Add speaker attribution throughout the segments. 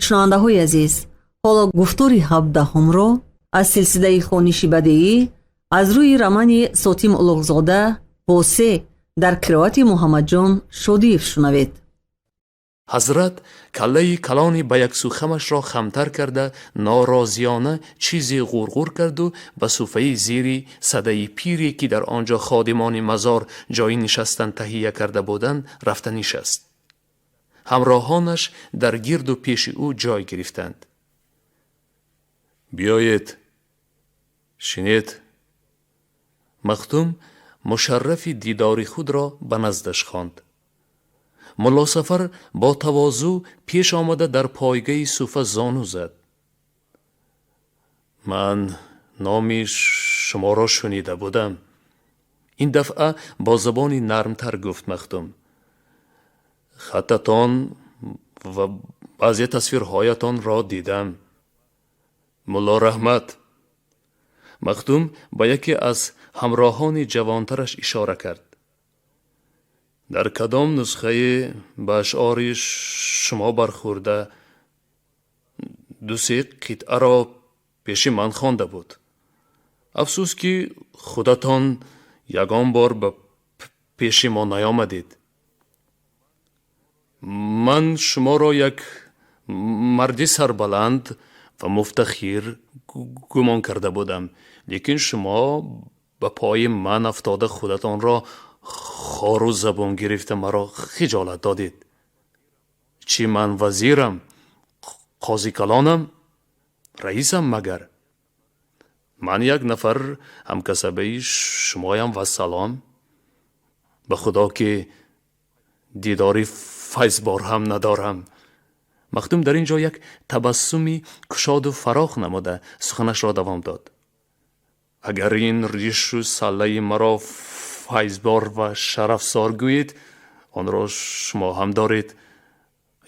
Speaker 1: шунавандаҳои азиз, ҳоло гуфтори 17-ро аз силсилаи хониши бадеӣ аз рӯи романи Сотим Улуғзода «Восе» дар қироати Муҳаммадҷон Шодиев шунавед.
Speaker 2: ҳазрат каллаи калони ба яксу хамашро хамтар карда, норозиёна чизе ғурғур карду ба суфаи зири садаи пире, ки дар он ҷо ходимони мазор ҷойи нишастан таҳия карда буданд, рафта нишаст. ҳамроҳонаш дар гирду пеши ӯ ҷой гирифтанд. биёед, шинед. махтум мушаррафи дидори худро ба наздаш хонд. мулло Сафар бо тавозу пеш омада дар пойгаи суфа зону зад. ман номи шуморо шунида будам. ин дафъа бо забони нармтар гуфт махтум. хаттатон ва баъзе тасвирҳоятонро дидам. мулло раҳмат. махтум ба яке аз ҳамроҳони ҷавонтараш ишора кард. дар кадом нусхае ба ашъори шумо бархӯрда ду-се қитъаро пеши ман хонда буд. афсӯс ки худатон ягон бор ба пеши мо наёмадед. ман шуморо як марди сарбаланд ва муфтахир гумон карда будам, лекин шумо ба пои ман афтода худатонро хору забон гирифта маро хиҷолат додед. чӣ ман вазирам? қози калонам? раисам магар? ман як нафар ҳамкасабаи шумоям вассалом. ба худо ки дидори файзбор ҳам надорам. махтум дар ин ҷо як табассуми кушоду фарох намуда суханашро давом дод. агар ин ришу саллаи маро файзбор ва шарафзор гӯед, онро шумо ҳам доред.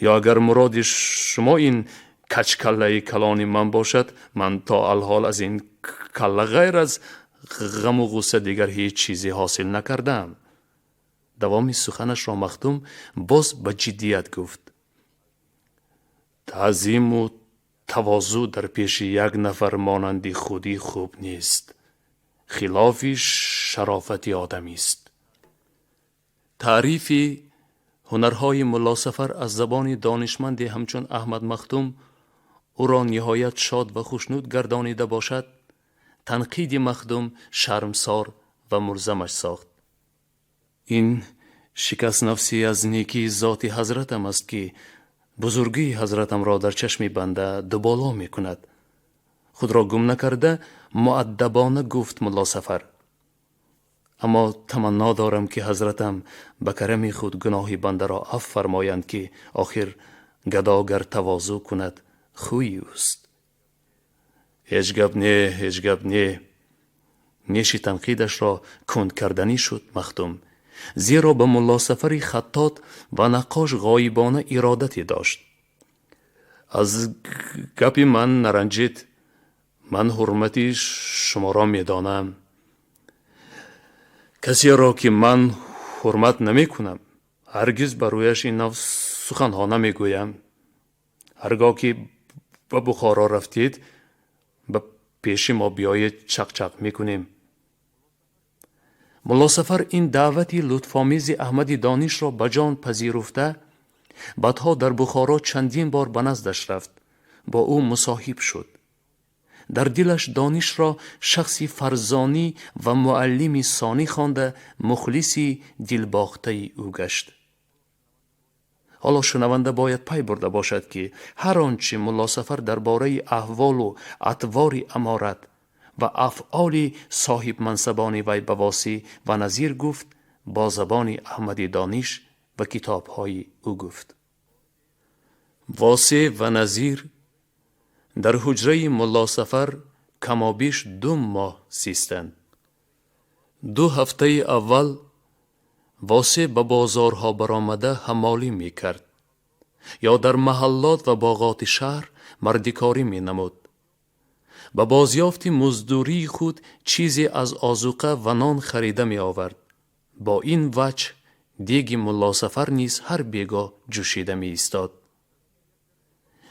Speaker 2: ё агар муроди шумо ин качкаллаи калони ман бошад, ман то алҳол аз ин калла ғайр аз ғаму ғусса дигар ҳеҷ чизе ҳосил накардам. давоми суханашро махтум боз ба ҷиддият гуфт. таъзиму тавозу дар пеши як нафар монанди худӣ хуб нест. хилофи шарофати одамист. таърифи ҳунарҳои мулло Сафар аз забони донишманде ҳамчун Аҳмад Махтум ӯро ниҳоят шод ва хушнуд гардонида бошад, танқиди Махтум шармсор ва мулзамаш сохт. ин шикастнафсӣ аз некии зоти ҳазратам аст, ки бузургии ҳазратамро дар чашми банда дуболо мекунад. худро гум накарда муаддабона гуфт мулло Сафар. аммо таманно дорам ки ҳазратам ба карами худ гуноҳи бандаро аф фармоянд, ки охир гадо гар тавозу кунад хӯи ӯст. ҳеҷ гап не. неши танқидашро кундкарданӣ шуд махтум, зеро ба мулло Сафари хаттот ва наққош ғоибона иродате дошт. аз гапи ман наранҷед. ман ҳурмати шуморо медонам. касеро ки ман ҳурмат намекунам, ҳаргиз ба рӯяш ин нав суханҳо намегӯям. ҳаргоҳ ки ба Бухоро рафтед, ба пеши мо биёед, чақчақ мекунем. мулло Сафар ин даъвати лутфомези Аҳмади Донишро ба ҷон пазируфта, баъдҳо дар Бухоро чандин бор ба наздаш рафт, бо ӯ мусоҳиб шуд. дар дилаш Донишро шахси фарзонӣ ва муаллими сонӣ хонда, мухлиси дилбохтаи ӯ гашт. ҳоло шунаванда бояд пай бурда бошад, ки ҳар он чӣ мулло Сафар дар бораи аҳволу атвори аморат ва афъоли соҳибмансабони вай ба Восӣ ва Назир гуфт, бо забони Аҳмади Дониш ва китобҳои ӯ гуфт. Восӣ ва Назир дар ҳуҷраи мулло Сафар камобиш 2 моҳ зистанд. 2 ҳафтаи аввал Восӣ ба бозорҳо баромада ҳамолӣ мекард, ё дар маҳаллот ва боғоти шаҳр мардикорӣ менамуд. ба бозёфти муздурии худ чизе аз озуқа ва нон харида меовард. бо ин ваҷҳ деги мулло Сафар низ ҳар бегоҳ ҷӯшида меистод.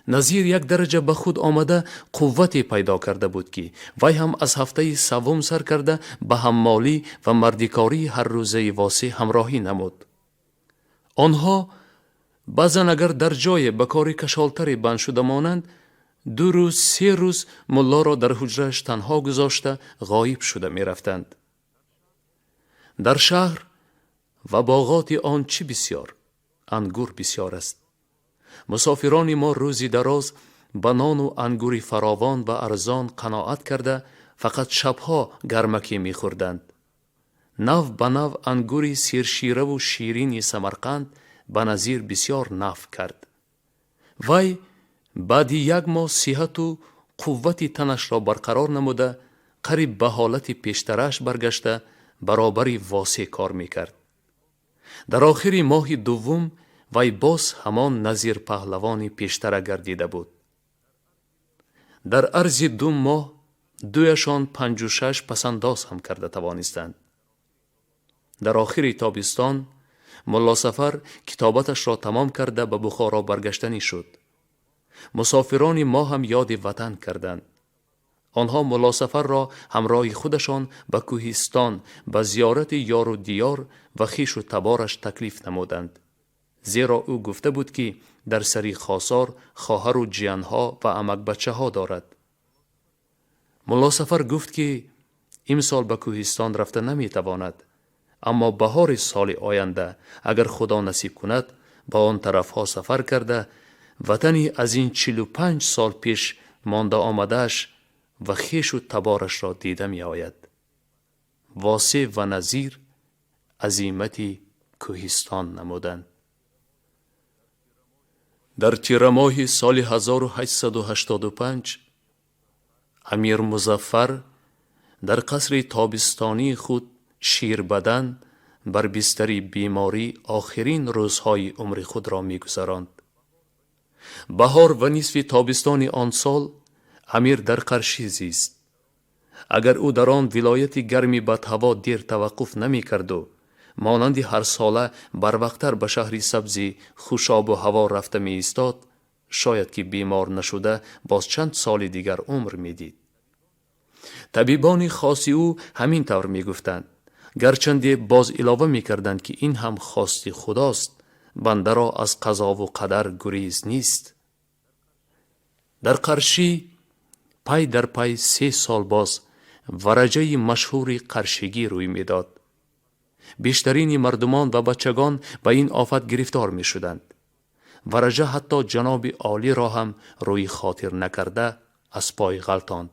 Speaker 2: نظیر یک درجه به خود آمده قوتی پیدا کرده بود که وی هم از هفته سوم سر کرده به حمالی و مردیکاری هر روزه واسه همراهی نمود. آنها بعضن اگر در جای به کاری کشالتری بند شده مانند 2 روز 3 روز ملا را در حجرهش تنها گذاشته غایب شده می رفتند. در شهر و باغات آن چی بسیار؟ انگور بسیار است. مسافران ما روزی دراز به نان و انگوری فراوان و ارزان قناعت کرده فقط شبها گرمکی می خوردند. نو به نو انگوری سیرشیره و شیرینی سمرقند به نظیر بسیار نفع کرد. وی بعد 1 ماه صحت و قوت تنش را برقرار نموده قریب به حالت پیشترش برگشته برابری واسه کار می کرد. در آخر ماه دوم وی باز همان نظیر پهلوانی پیشتر گردیده بود. در عرض 2 ماه 2شان 56 پسنداز هم کرده توانستند. در آخر تابستان ملا صفر کتابتش را تمام کرده به بخارا برگشتنی شد. مسافران ما هم یاد وطن کردند. آنها ملا صفر را همراه خودشان به کوهستان به زیارت یار و دیار و خویش و تبارش تکلیف نمودند. زیرا او گفته بود که در سری خاصار خواهر و جیانها و عمک بچه ها دارد. ملا صفر گفت که امسال به کوهستان رفته نمی تواند، اما بهار سال آینده اگر خدا نصیب کند با آن طرف ها سفر کرده وطنی از این 45 سال پیش مانده آمدهش و خویش و تبارش را دیده می آید. واسه و نظیر عزیمتی کوهستان نمودند. در تیر ماه سال 1885 امیر مظفر در قصر تابستانی خود شیر بدن بر بستر بیماری آخرین روزهای عمر خود را می گذراند. بهار و نصف تابستان آن سال امیر در قرشی زیست. اگر او در آن ولایت گرمی بد هوا دیر توقف نمی کرد و مانند هر ساله بر وقتر به شهری سبزی خوشاب و هوا رفته می ایستاد، شاید که بیمار نشده باز چند سال دیگر عمر می دید. طبیبان خاصی او همین طور می گفتند، گرچنده باز علاوه می کردند که این هم خواستی خداست، بنده را از قضا و قدر گریز نیست. در قرشی پی در پی 3 سال باز ورجه مشهور قرشگی روی می داد. بیشترین مردمان و بچگان به این آفت گرفتار می شدند. ورجه حتی جناب عالی را هم روی خاطر نکرده از پای غلطاند.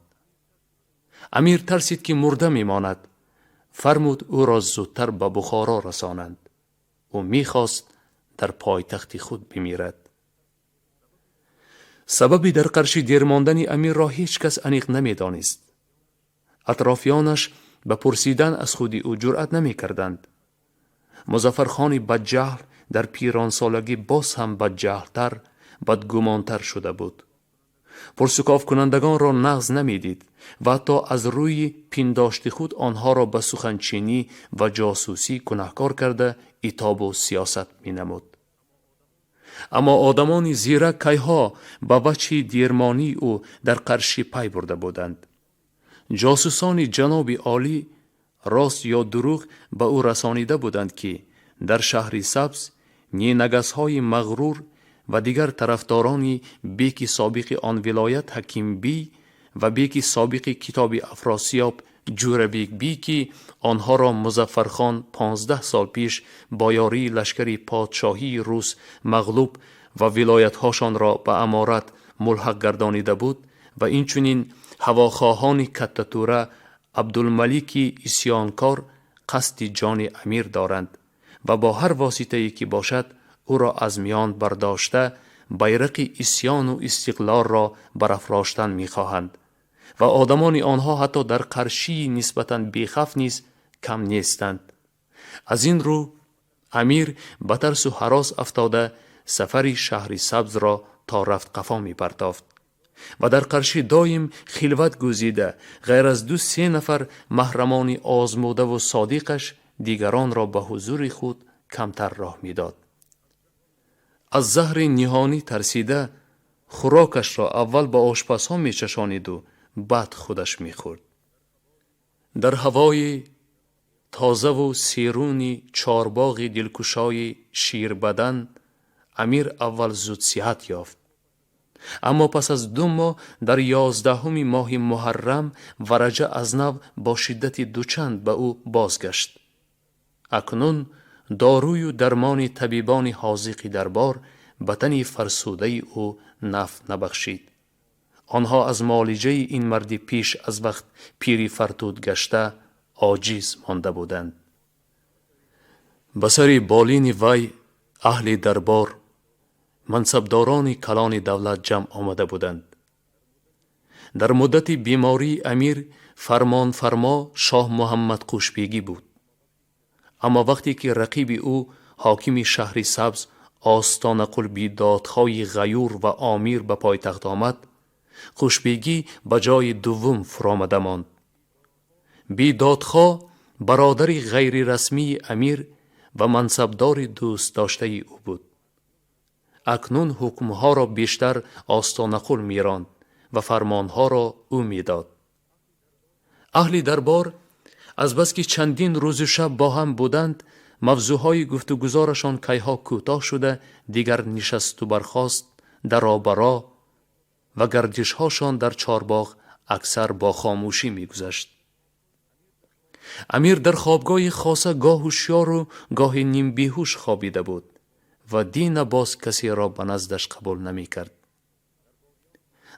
Speaker 2: امیر ترسید که مرده می ماند. فرمود او را زودتر به بخارا رسانند. او می خواست در پایتخت خود بمیرد. سببی در قرشی دیر ماندن امیر را هیچ کس انیق نمی دانست. اطرافیانش به پرسیدن از خودی او جرأت نمی کردند. مظفرخان بدجهل در پیران سالگی باز هم بدجهلتر بدگمانتر شده بود. پرسکاف کنندگان را نغز نمی دید و حتی از روی پینداشت خود آنها را به سخنچینی و جاسوسی گناهکار کرده عتاب و سیاست می نمود. اما آدمان زیرک کیها به وجه دیرمانی او در قرشی پی برده بودند. جاسوسان جناب عالی راست یا دروغ به او رسانیده بودند که در شهر سبز نینگس‌های مغرور و دیگر طرفداران بیک سابق آن ولایت حکیم بی و بیک سابق کتاب افراسیاب جوربیک بی که آنها را مظفرخان 15 سال پیش با یاری لشکری پادشاهی روس مغلوب و ولایت‌هاشان را به امارت ملحق گردانیده بود و اینچنین هواخواهان کتاتوره عبدالملیک اسیانکار قصد جان امیر دارند و با هر واسطه‌ای که باشد او را از میان برداشته بیرق اسیان و استقلال را برافراشتن می‌خواهند و آدمان آنها حتی در قرشی نسبتاً بیخف نیز کم نیستند. از این رو امیر به ترس و هراس افتاده سفری شهر سبز را تا رفت قفا می پرداخت و در قرشی دایم خلوت گزیده غیر از 2-3 نفر محرمان آزموده و صادقش دیگران را به حضور خود کمتر راه می داد. از زهر نهانی ترسیده خوراکش را اول با آشپزها می چشانید و بعد خودش می خورد. در هوای تازه و سیرونی چارباغ دلکشای شیر بدن امیر اول زود صحت یافت. اما پس از 2 ماه در 11 ماه محرم ورجه از نو با شدت دوچند به او بازگشت. اکنون داروی و درمان طبیبان حاذق دربار بدن فرسوده او نفع نبخشید. آنها از معالجه این مرد پیش از وقت پیری فرتود گشته عاجز مانده بودند. بسر بالین وی اهل دربار، منصبداران کلان دولت جمع آمده بودند. در مدت بیماری امیر فرمان فرما شاه محمد قوشبیگی بود. اما وقتی که رقیب او حاکم شهر سبز آستان قل بیدادخواه غیور و آمیر به پایتخت آمد، قوشبیگی به جای دوم فرامده ماند. بیدادخواه برادر غیر رسمی امیر و منصبدار دوست داشته او بود. اکنون حکمها را بیشتر آستان قل می راند و فرمانها را او می داد. اهل دربار از بس که چندین روز و شب با هم بودند، موضوعهای گفتگوزارشان کیها کوتاه شده دیگر نشست و برخاست درابرا و گردشهاشان در چارباغ اکثر با خاموشی می گذشت. امیر در خوابگاه خاصه گاه هوشیار و گاه نیم بیهوش خوابیده بود و دین باز کسی را به نزدش قبول نمی کرد.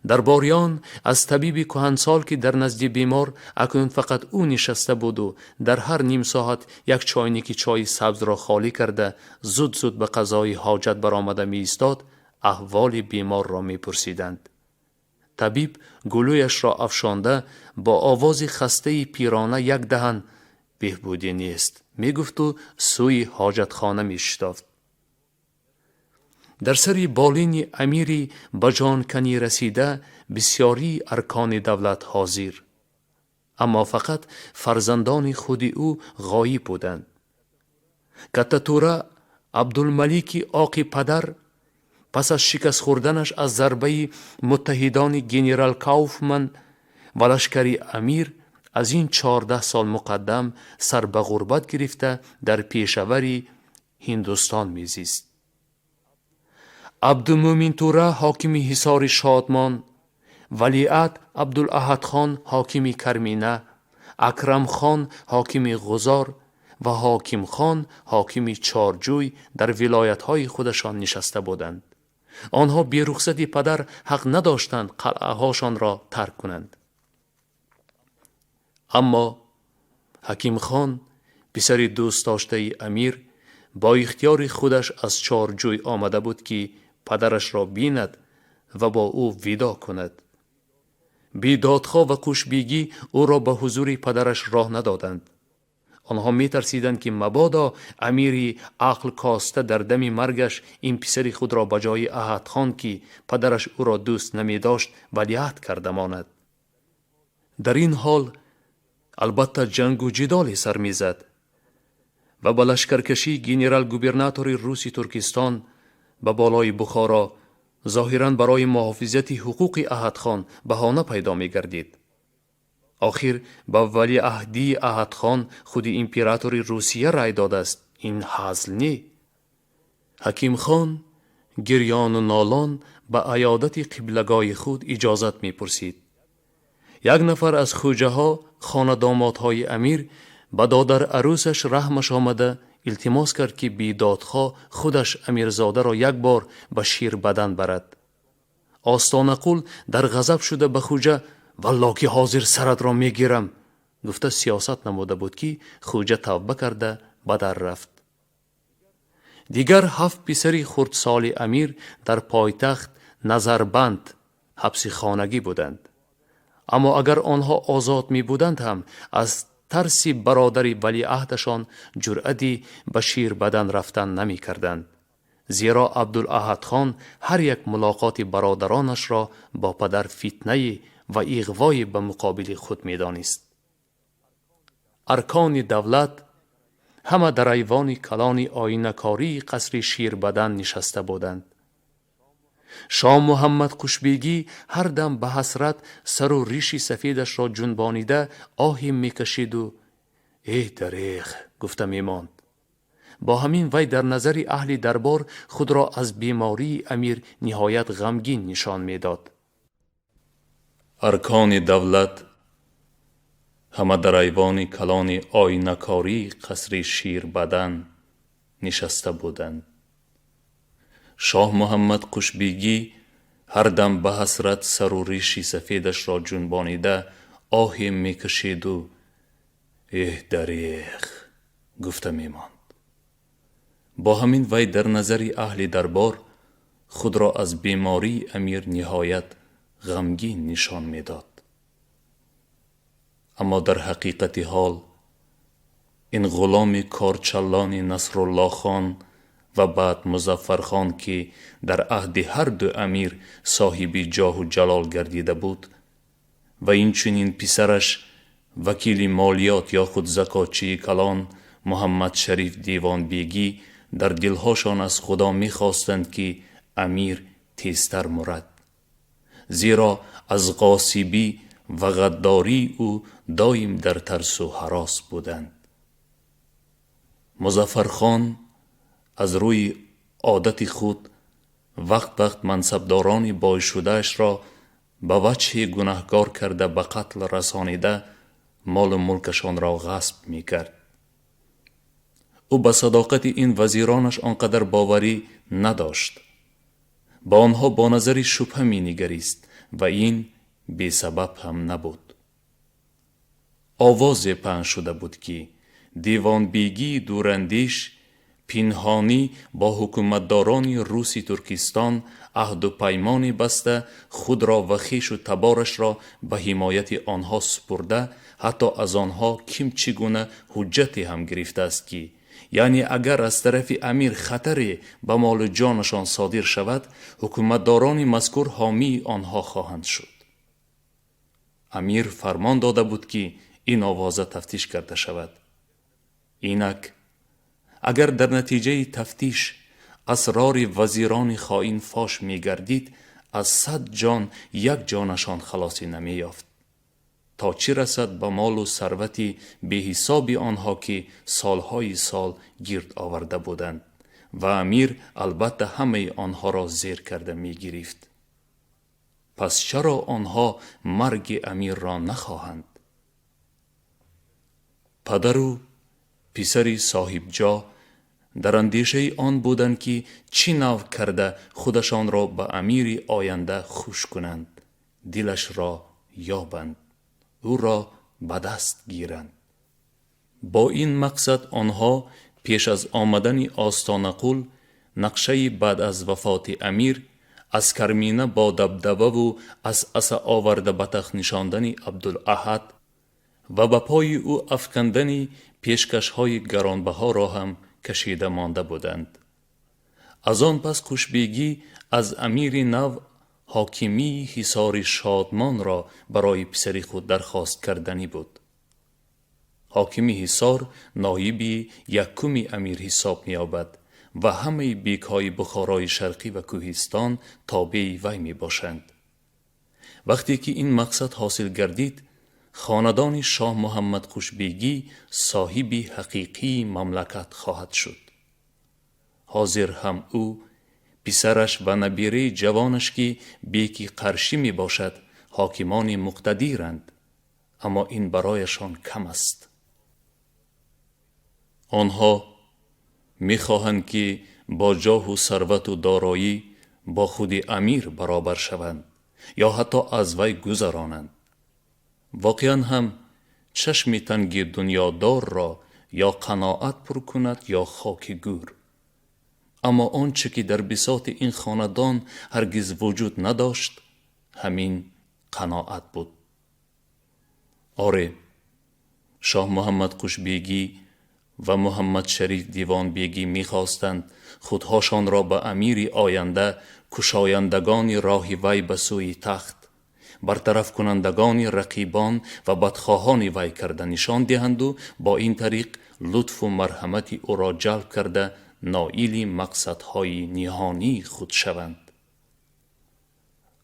Speaker 2: درباریان از طبیب کهنسال که در نزد بیمار اکنون فقط او نشسته بود و در هر نیم ساعت یک چاینک چای سبز را خالی کرده زود زود به قضای حاجت برآمده می ایستاد، احوال بیمار را می پرسیدند. طبیب گلویش را افشانده با آواز خسته پیرانه یک دهن بهبودی نیست می گفت و سوی حاجت خانه می شتافت. در سری بالین امیری به جان کنی رسیده بسیاری ارکان دولت حاضر، اما فقط فرزندان خود او غایب بودند. کتاتوره عبدالملیک آقی پدر پس از شکست خوردنش از ضربه متحدان گنرال کاوفمن و لشکری امیر از این 14 سال مقدم سر به غربت گرفته در پیشوری هندوستان میزیست. عبدالمومن توره حاکم حصار شادمان، ولیعهد عبدالاحد خان حاکم کرمینه، اکرم خان حاکم غزار و حاکم خان حاکم چارجوی در ولایت‌های خودشان نشسته بودند. آنها بی رخصتی پدر حق نداشتند قلعه هاشان را ترک کنند. اما حکیم خان پسر دوست داشته امیر با اختیار خودش از چارجوی آمده بود که پدرش را بیند و با او ودا کند. بیدادخواه و قوشبیگی او را به حضور پدرش راه ندادند. آنها می ترسیدند که مبادا امیری عقل کاسته در دم مرگش این پسر خود را به جای احد خان که پدرش او را دوست نمی داشت ولیعهد کرده ماند. در این حال البته جنگ و جدال سر می زد و با لشکرکشی گنرال گوبرناتور روسی ترکستان به بالای بخارا ظاهراً برای محافظت حقوق احد خان بهانه پیدا می گردید. آخر با ولی عهدی احد خان خود امپراتور روسیه رای داده است. این حزل نی. حکیم خان گریان و نالان به عیادت قبلگاه خود اجازت می پرسید. یک نفر از خوجه ها خاندامادهای امیر به دادر عروسش رحمش آمده التماس کرد که بیدادخواه خودش امیرزاده را یک بار به شیر بدن برد. آستان قل در غضب شده به خوجه والله که حاضر سرت را میگیرم گفته سیاست نموده بود که خوجه توبه کرده به در رفت. دیگر 7 پسر خردسال امیر در پایتخت نظربند حبس خانگی بودند. اما اگر آنها آزاد می بودند هم از ترس برادری ولیعهدشان جرأتی به شیر بدن رفتن نمی کردند. زیرا عبدالاحد خان هر یک ملاقات برادرانش را با پدر فتنه و اغوای به مقابل خود می دانست. ارکان دولت همه در ایوان کلان آینه‌کاری قصر شیر بدن نشسته بودند. شاه محمد قشبیگی هر دم به حسرت سر و ریش سفیدش را جنبانیده آهی میکشید و ای دریغ گفته میماند. با همین وی در نظر اهل دربار خود را از بیماری امیر نهایت غمگین نشان میداد. ارکان دولت همه در ایوان کلان آینکاری قصر شیر بدن نشسته بودند. شاه محمد قشبیگی هر دم به حسرت سر و ریش سفیدش را جنبانیده آهی میکشید و ای دریغ گفته میماند. با همین وی در نظر اهل دربار خود را از بیماری امیر نهایت غمگین نشان میداد. اما در حقیقت حال این غلام کارچلان نصرالله خان و بعد مظفر خان که در عهد هر دو امیر صاحب جاه و جلال گردیده بود و این چنین پسرش وکیل مالیات یا خود زکاتچی کلان محمد شریف دیوان بیگی در دلهاشان از خدا می‌خواستند که امیر تیزتر مرد، زیرا از غاصبی و غداری او دایم در ترس و هراس بودند. مظفر خان از روی عادت خود وقت منصبداران بایشوده‌اش را به وجه گناهکار کرده به قتل رسانیده مال و ملکشان را غصب می کرد. او به صداقت این وزیرانش آنقدر باوری نداشت. با آنها با نظر شبهه می نگریست و این بی سبب هم نبود. آواز پخش شده بود که دیوان بیگی دوراندیش پنهانی با حکومتداران روسی ترکستان عهد و پیمانی بسته خود را و خویش و تبارش را به حمایت آنها سپرده، حتی از آنها کم چگونه حجتی هم گرفته است که یعنی اگر از طرف امیر خطری به مال جانشان صادر شود حکومتداران مذکور حامی آنها خواهند شد. امیر فرمان داده بود که این آوازه تفتیش کرده شود. اینک اگر در نتیجه تفتیش اسرار وزیران خائن فاش می گردید از 100 جان 1 جانشان خلاصی نمی یافت، تا چی رسد به مال و ثروتی به حساب آنها که سالهای سال گرد آورده بودند و امیر البته همه آنها را زیر کرده می گرفت. پس چرا آنها مرگ امیر را نخواهند؟ پدر و پسری صاحب جا در اندیشه آن بودند که چی نو کرده خودشان را به امیر آینده خوش کنند، دلش را یابند، او را به دست گیرند. با این مقصد آنها پیش از آمدن آستان قل نقشه بعد از وفات امیر از کرمینه با دبدبه و از عصا آورده به تخت نشاندن عبدالاحد و به پای او افکندن پیشکش های گرانبها را هم کشیده مانده بودند. از آن پس قشبیگی از امیر نو حاکمی حصار شادمان را برای پسر خود درخواست کردنی بود. حاکمی حصار نایبی یکمی امیر حساب می یابد و همه بیکهای بخارای شرقی و کوهستان تابع وی می باشند. وقتی که این مقصد حاصل گردید خاندان شاه محمد قشبیگی صاحب حقیقی مملکت خواهد شد. حاضر هم او، پسرش و نبیره جوانش که بیکی قرشی می باشد حاکمان مقتدیرند، اما این برایشان کم است. آنها می خواهند که با جاه و ثروت و دارایی با خود امیر برابر شوند یا حتی از وی گذرانند. واقعا هم چشم تنگ دنیادار را یا قناعت پر کند یا خاک گور. اما آنچه که در بساط این خاندان هرگز وجود نداشت همین قناعت بود. آره، شاه محمد قشبیگی و محمد شریف دیوان بیگی می‌خواستند خودهاشان را به امیر آینده کشایندگان راه وی به سوی تخت، برطرف کنندگان رقیبان و بدخواهان وی کرده نشان دهند و با این طریق لطف و مرحمت او را جلب کرده نائل مقصدهای نهانی خود شوند.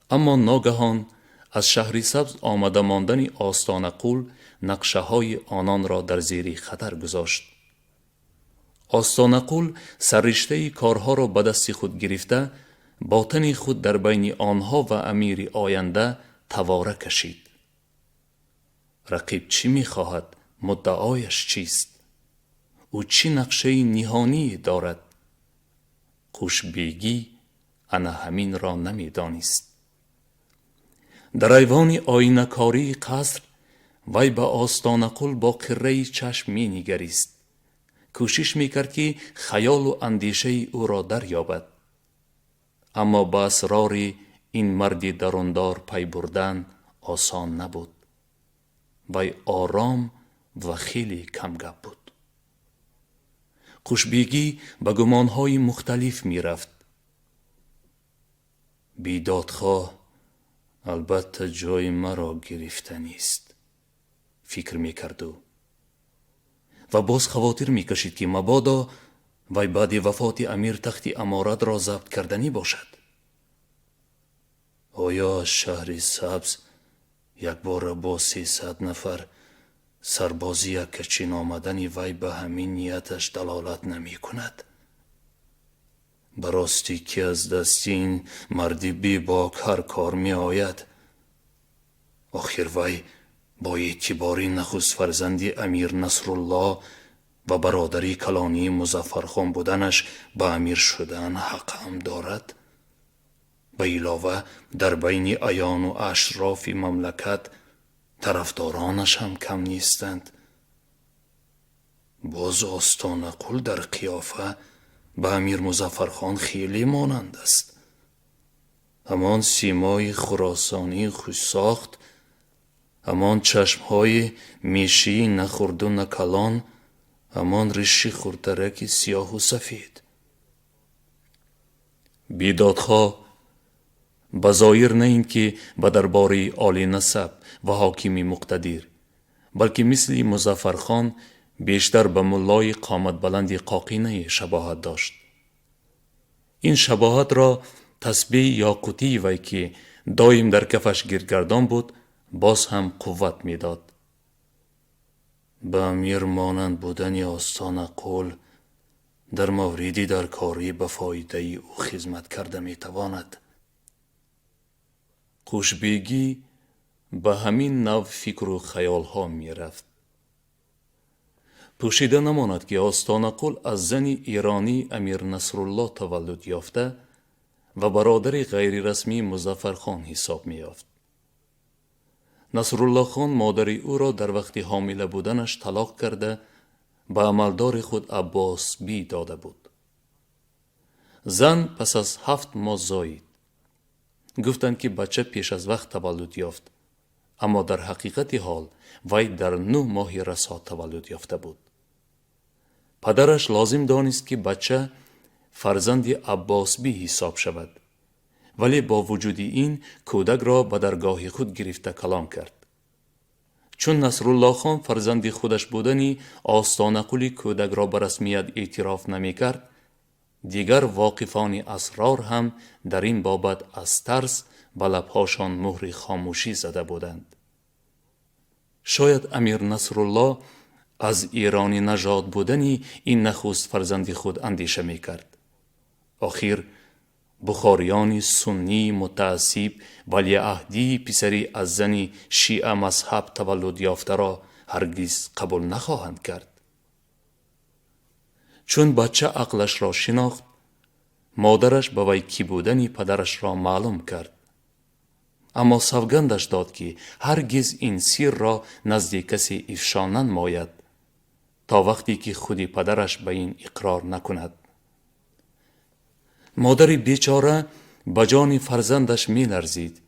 Speaker 2: اما ناگهان از شهرسبز آمده ماندن آستان قول نقشه های آنان را در زیر خطر گذاشت. آستان قول سررشته کارها را به دست خود گرفته باطن خود در بین آنها و امیر آینده تواره کشید. رقیب چی می‌خواهد؟ مدعایش چیست؟ او چی نقشه نهانی دارد؟ خوشبیگی انا همین را نمی‌دانست. در ایوان آینه‌کاری قصر وی به آستان قول با قره چشم می‌نگریست. کوشش می‌کرد که خیال و اندیشه او را دریابد. اما با اسرار این مرد دروندار پی بردن آسان نبود. وی آرام و خیلی کم گپ بود. خوشبیگی به گمانهای مختلف می رفت. بیدادخواه البته جای مرا گرفته نیست فکر می کرد و باز خواطر می کشید که مبادا وی بعد وفات امیر تخت امارت را ضبط کردنی باشد. آیا شهر سبز یک بار با 300 نفر سربازی کچین آمدن وی به همین نیتش دلالت نمی کند؟ براستی که از دست این مردی بی باک هر کار می آید. آخر وی با اعتباری نخست فرزندی امیر نصرالله و برادری کلانی مظفرخان بودنش به امیر شدن حق هم دارد. به علاوه در بین ایان و اشراف مملکت طرفدارانش هم کم نیستند. باز آستان قول در قیافه به امیر مظفرخان خیلی مانند است. همان سیمای خراسانی خوش ساخت، همان چشمهای میشی نخورد و نکلان، همان ریشی خردرک سیاه و سفید. بیدادخواه بظاهر نه این که به درباره عالی نسب و حاکمی مقتدر، بلکه مثل مظفرخان بیشتر به ملای قامت بلند قاقینه شباهت داشت. این شباهت را تسبیح یا قوطی وی که دایم در کفش گردگردان بود باز هم قوت میداد. به امیر مانند بودن آستان قول در موردی در کاری به فایده او خدمت کرده میتواند. خوشبیگی به همین نوع فکر و خیال ها می رفت. پوشیده نماند که آستان قول از زن ایرانی امیر نصرالله تولد یافته و برادر غیر رسمی مظفرخان حساب می یافت. نصرالله خان مادر او را در وقت حامله بودنش طلاق کرده به عملدار خود عباس بی داده بود. زن پس از 7 ماه زایید. گفتند که بچه پیش از وقت تولد یافت، اما در حقیقت حال وی در 9 ماه رسا تولد یافته بود. پدرش لازم دانست که بچه فرزند عباس بی حساب شود، ولی با وجود این کودک را به درگاه خود گرفته کلام کرد. چون نصرالله خان فرزند خودش بودنی آستان قول کودک را به رسمیت اعتراف نمی کرد، دیگر واقفان اسرار هم در این بابت از ترس به لبهاشان مهر خاموشی زده بودند. شاید امیر نصرالله از ایرانی نژاد بودنی این نخست فرزند خود اندیشه می کرد. آخر بخاریان سنی متعصب ولیعهدی پسری از زنی شیعه مذهب تولد یافته را هرگز قبول نخواهند کرد. چون بچه عقلش را شناخت، مادرش به وی کی بودنی پدرش را معلوم کرد، اما سوگندش داد که هرگز این سر را نزد کسی افشا ننماید تا وقتی که خودی پدرش به این اقرار نکند. مادر بیچاره به جان فرزندش می لرزید،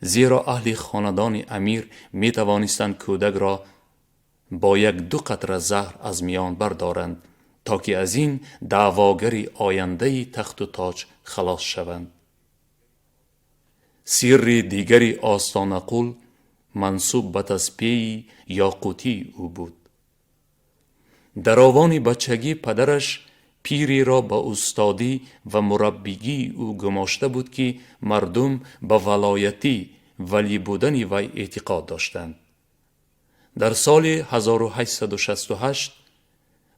Speaker 2: زیرا اهل خاندان امیر می توانستند کودک را با 1-2 قطره زهر از میان بردارند تا که از این دعواگر آینده تخت و تاج خلاص شوند. سر دیگری آستان قول منسوب به تسبیح یا قوطی او بود. در آوان بچگی پدرش پیری را به استادی و مربیگی او گماشته بود که مردم به ولایتی ولی بودن وی اعتقاد داشتند. در سال 1868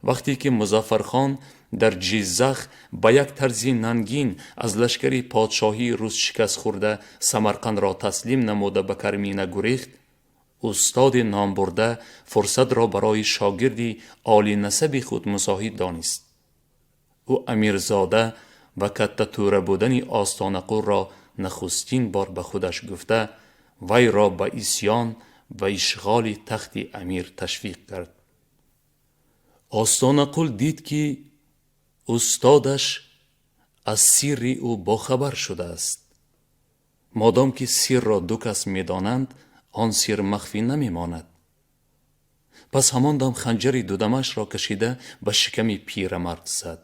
Speaker 2: وقتی که مظفرخان در جیزخ با یک طرز ننگین از لشکر پادشاهی روس شکست خورده سمرقند را تسلیم نموده به کرمینه گریخت، استاد نامبرده فرصت را برای شاگردی عالی نسب خود مساعد دانست. او امیرزاده و کته توره بودن آستان قل را نخستین بار به خودش گفته وی را به عصیان و اشغال تخت امیر تشویق کرد. آستان قل دید که استادش از سر او باخبر شده است. مادام که سر را دو کس می دانند آن سر مخفی نمی ماند. پس همان دم خنجر دودمش را کشیده به شکم پیرمرد زد.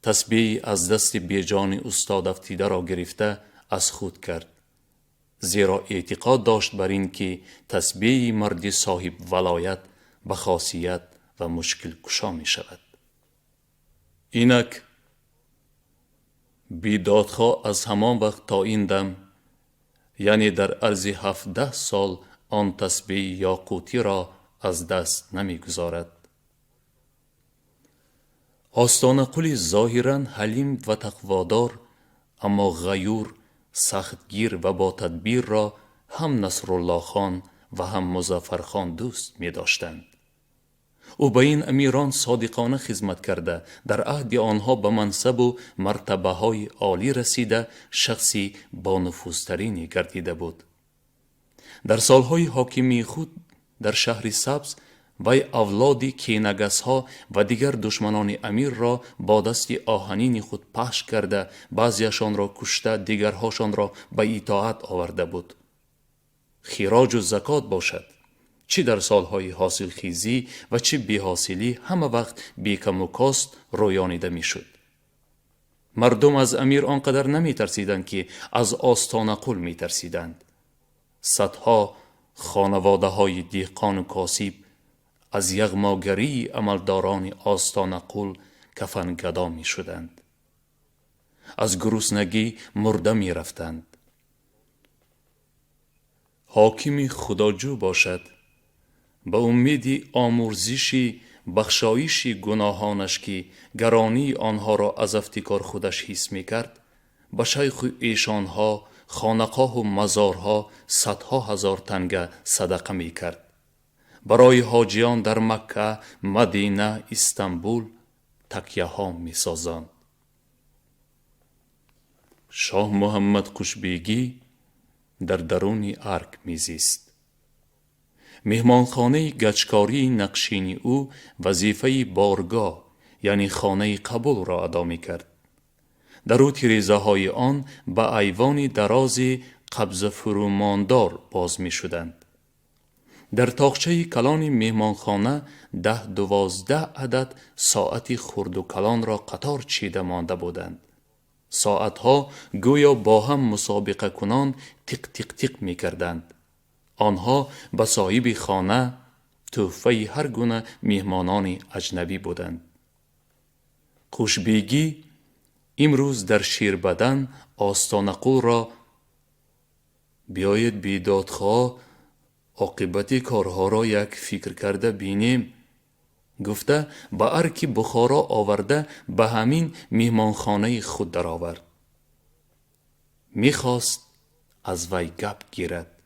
Speaker 2: تسبیح از دست بیجان استاد افتیده را گرفته از خود کرد، زیرا اعتقاد داشت بر این که تسبیح مرد صاحب ولایت به خاصیت و مشکل کشا می شود. اینک بیدادخواه از همان وقت تا این دم، یعنی در عرض 17 سال، آن تسبیح یاقوتی را از دست نمی گذارد. آستان قل ظاهراً حلیم و تقوادار، اما غیور، سختگیر و با تدبیر را هم نصرالله خان و هم مظفرخان دوست می داشتند. او به این امیران صادقانه خدمت کرده در عهد آنها به منصب و مرتبه های عالی رسیده شخصی با نفوذترینی گردیده بود. در سالهای حاکمی خود در شهر سبز وی اولادی کینگس ها و دیگر دشمنان امیر را با دست آهنین خود پخش کرده بعضیشان را کشته دیگرهاشان را به اطاعت آورده بود. خراج و زکات باشد چی در سالهای حاصل خیزی و چی بی حاصلی همه وقت بی کم و کاست رویانیده می شد. مردم از امیر آنقدر نمی ترسیدند که از آستان قل می ترسیدند. صدها خانواده های دیقان و کاسیب از یغماگری عملداران آستان قل کفن گدا می شدند. از گرسنگی مرده می رفتند. حاکمی خداجو باشد به امید آمرزشی بخشایشی گناهانش که گرانی آنها را از افتکار خودش حس می کرد، به شیخ ایشانها خانقاه و مزارها صدها هزار تنگه صدقه می کرد. برای حاجیان در مکه، مدینه، استانبول تکیه ها می سازند. شاه محمد قشبیگی در درون ارگ میزیست. مهمانخانه گچکاری نقشینی او وظیفه بارگاه یعنی خانه قبول را ادا می کرد. در او تیریزه های آن به ایوان دراز قبض فروماندار باز می شدند. در تاقچه کلان مهمانخانه 10-12 عدد ساعت خرد و کلان را قطار چیده مانده بودند. ساعتها گویا با هم مسابقه کنان تق تق تق می کردند. آنها به صاحب خانه تحفه هر گونه میهمانان اجنبی بودند. قشبیگی امروز در شیربدن آستان قل را بیایید بیدادخواه عاقبت کارها را یک فکر کرده بینیم گفته به ارک بخارا آورده به همین میهمانخانه خود در آورد. میخواست از وی گپ گیرد.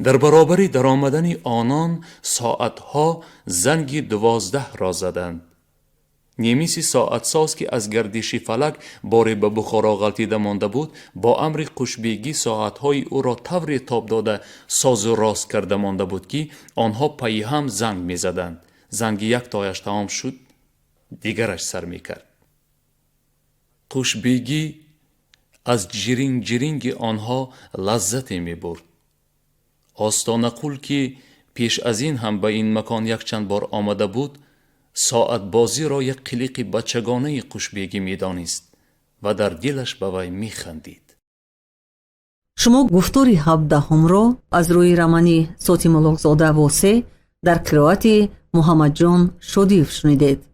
Speaker 2: در برابر در آمدن آنان ساعتها زنگ 12 را زدند. نیمیسی ساعت ساز که از گردش فلک باره به بخارا غلطیده مانده بود با امر قشبیگی ساعتهای او را طوری تاب داده ساز و راست کرده مانده بود که آنها پی هم زنگ می زدند. زنگ یک تایش تمام شد دیگرش سر می کرد. قشبیگی از جرینگ جرینگ آنها لذت می برد. آستان قل که پیش از این هم به این مکان یک چند بار آمده بود ساعت بازی را یک قلق بچگانه قشبیگی می دانست و در دلش به وی می خندید.
Speaker 1: شما گفتار 17 را از روی رمانی صوتی ملکزاده واسه در قرائت محمد جان شودیف شنیدید.